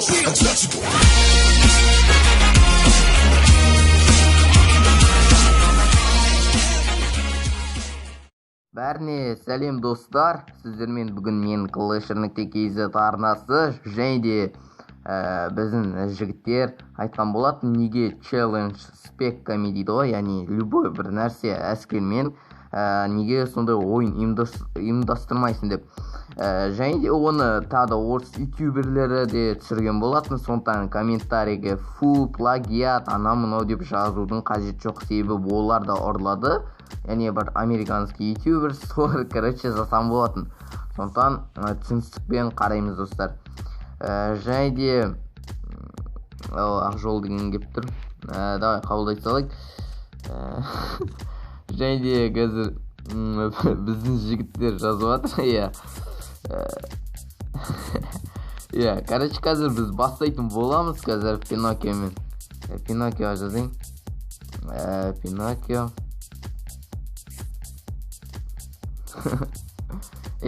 Бәріне сәлем достар, сіздермен бүгін мен Clash.kz арнасы және де біздің жігіттер айтқан болатын, неге челлендж спекками дейді ғой, яғни любой бір нәрсе әскермен неге сондай ойын ұйымдастырмайсың деп. Және де оны тағы да орыс ютуберлері де түсірген болатын, сондықтан комментарийге фу, плагиат, ана мынау деп жазудың қажет жоқ, себебі олар да ұрлады. Яғни бір американский ютубер солар жасаған болатын. Сондықтан түсіністікпен қараймыз достар. Және де Ақжол деген кеп тұр. Давай қабылдай салайық. Және де қазір біздің жігіттер жазып жатыр. Короче, қазір біз бастайтын боламыз. Қазір Пиноккиомен. Пиноккио жазайын. Пиноккио.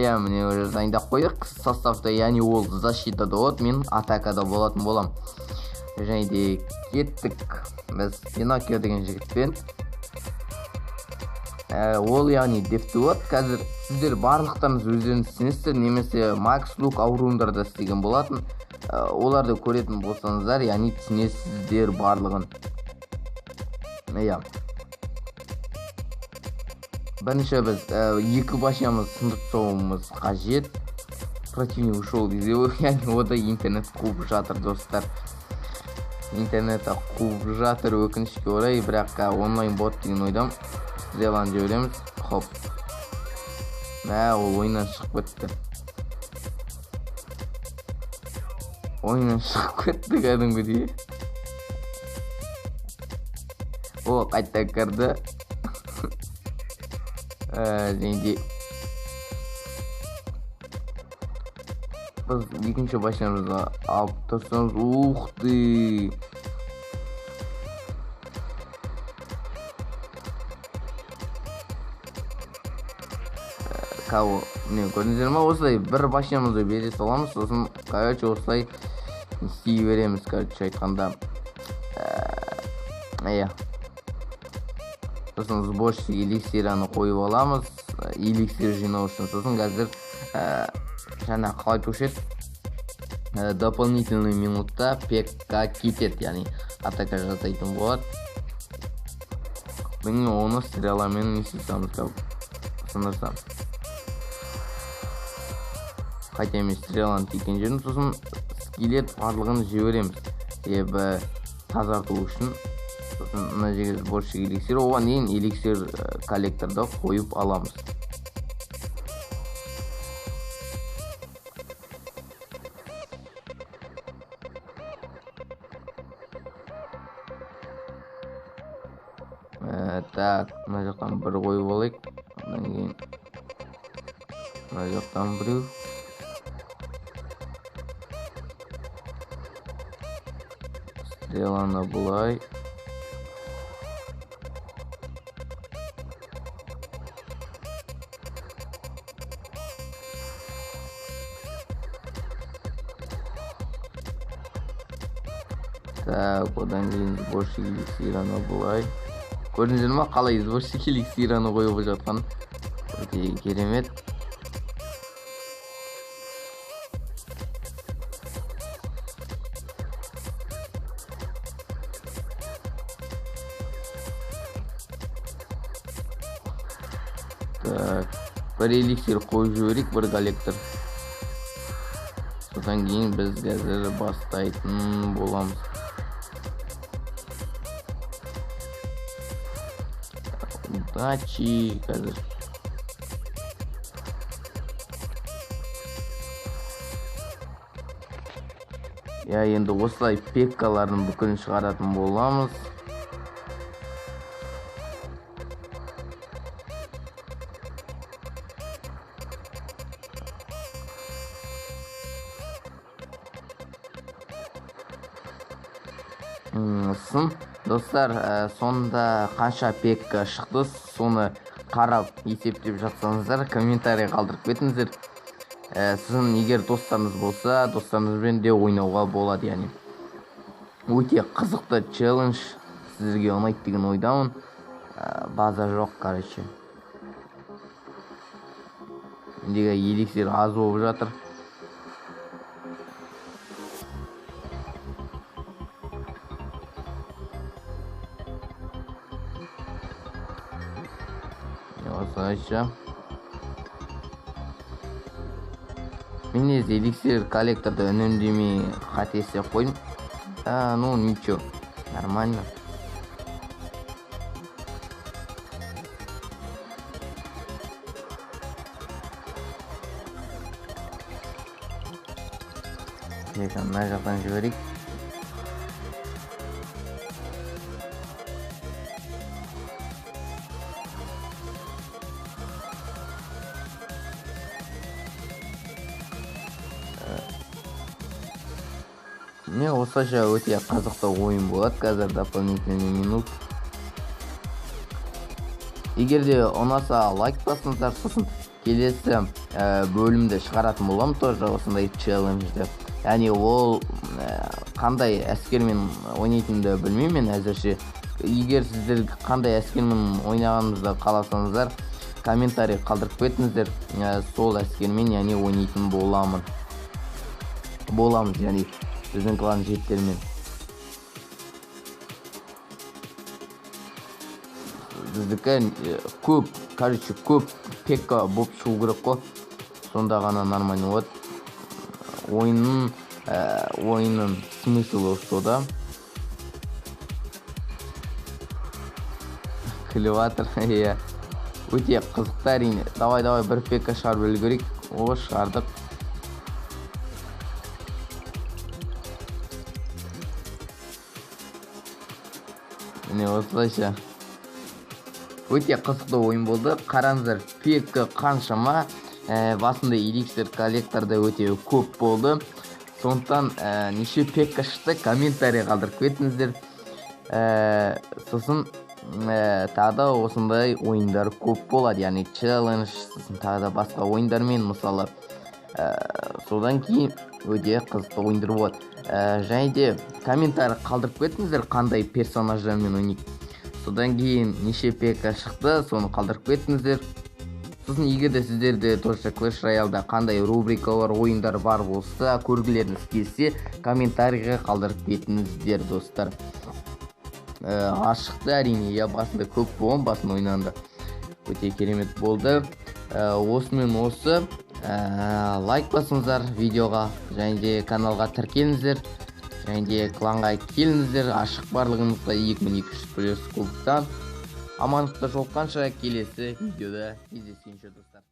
Міне уже дайындап қойдық составта, яғни ол защитада болады, мен атакада болатын болам. Және де кеттік біз Пиноккио деген жігітпен. Ол яғни дефті болады. Қазір сіздер барлықтарыңыз өздеріңіз сенесіздер, немесе Макс Лук ауруындарда істеген болатын. Оларды көретін болсаңыздар, яғни түсінесіздер барлығын. Бірінші біз екі башямыз сындып соғуымыз қажет. Противник ушел дейді, яғни ода интернет қуып жатыр достар. Интернетті қуып жатыр өкінішке орай, бірақ онлайн бот деген ойдам. Стреланы жібереміз. Хоп. Ол ойыннан шығып кетті. Ойыннан шығып кетті кәдімгідей. О, қайта кірді. Және біз екінші башымызға алып тұрсаңыз, ухты! Кау, не көрдіңіздер ма? Осылай бір башымызды бере саламыз, сосын короче осылай істей береміз, короче айтқанда. Сосын сборщик эликсираны қойып аламыз, эликсир жинау үшін. Сосын қазір жаңа қалай көшет, дополнительный минутта пекка кетет, яғни атака жасайтын болады. Мен оны стреламен несесамыз сындырсам. Хотя мен стреланы тикен жерін, сосын скелет барлығын жібереміз, себебі тазарту үшін. Мына жерге сборщик эликсир, оған дейін эликсир коллекторда қойып аламыз. Так, мына жақтан бір қойып алайық. Одан кейін мына жақтан біреу. Стреланы бұлай. Так, одан кейін сборщик эликсираны бұлай. Көрдіңіздер ма, қалай сборщик эликсираны қойып жатқан? Өте керемет. Так, бір эликсир қойып жіберейік, бір коллектор. Содан кейін біз қазір бастайтын боламыз. Удачи қазір. Енді осылай пеккалардың бүкілін шығаратын боламыз. Достар, сонда қанша пекка шықты, соны қарап есептеп жатсаңыздар, комментарий қалдырып кетіңіздер. сіздің егер достарыңыз болса, достарыңызбен де ойнауға болады, яғни өте қызықты челлендж, сіздерге ұнайды деген ойдамын. База жоқ, короче. Мендегі эликсир аз болып жатыр. Осылайша мен негізі эликсир коллекторды үнемдемей қатесеп қойдым. Ну ничего, нормально. Мына жақтан жіберейік. Міне осылайша өте қызықты ойын болады қазір, дополнительный минут. Егер де ұнаса лайк басыңыздар, сосын келесі бөлімді шығаратын боламын тоже осындай челленджді. Яғни ол қандай әскермен ойнайтынымды білмеймін мен әзірше. Егер сіздер қандай әскермен ойнағанымызды қаласаңыздар, комментарий қалдырып кетіңіздер. Сол әскермен яғни ойнайтын боламыз, яғни біздің клан жеттермен. Біздікі көп, короче, көп пекка болып шығу керек қой. Сонда ғана нормально болады. Ойынның смыслы сода. Клеватор, өте қызықты әрине. Давай бір пекка шығарып үлгерейік. О, шығардық. Міне осылайша өте қызықты ойын болды. Қараңыздар, пекка қаншама. Басында эликсир коллекторда өте көп болды. Сондықтан неше пекка шықты, комментарий қалдырып кетіңіздер. Сосын тағы да осындай ойындар көп болады, яғни челлендж, сосын тағы да басқа ойындармен, мысалы содан кейін өте қызықты ойындар болады. Және де комментарий қалдырып кетіңіздер, қандай персонаждармен ойнайды. Содан кейін неше пекка шықты, соны қалдырып кетіңіздер. Сосын егер де сіздерде тоже Clash Royale'да қандай рубрикалар, ойындар бар болса, көргілеріңіз келсе, комментарийға қалдырып кетіңіздер, достар. Ашықты әрине, басында көп болған, басында ойнанды. Өте керемет болды. Осымен осы. Лайк басыңыздар видеоға, және де каналға тіркеліңіздер, және де кланға келіңіздер. Ашық барлығыңызға 2200+ клубтан. Амандықта жолыққанша келесі видеода кездескенше, достар.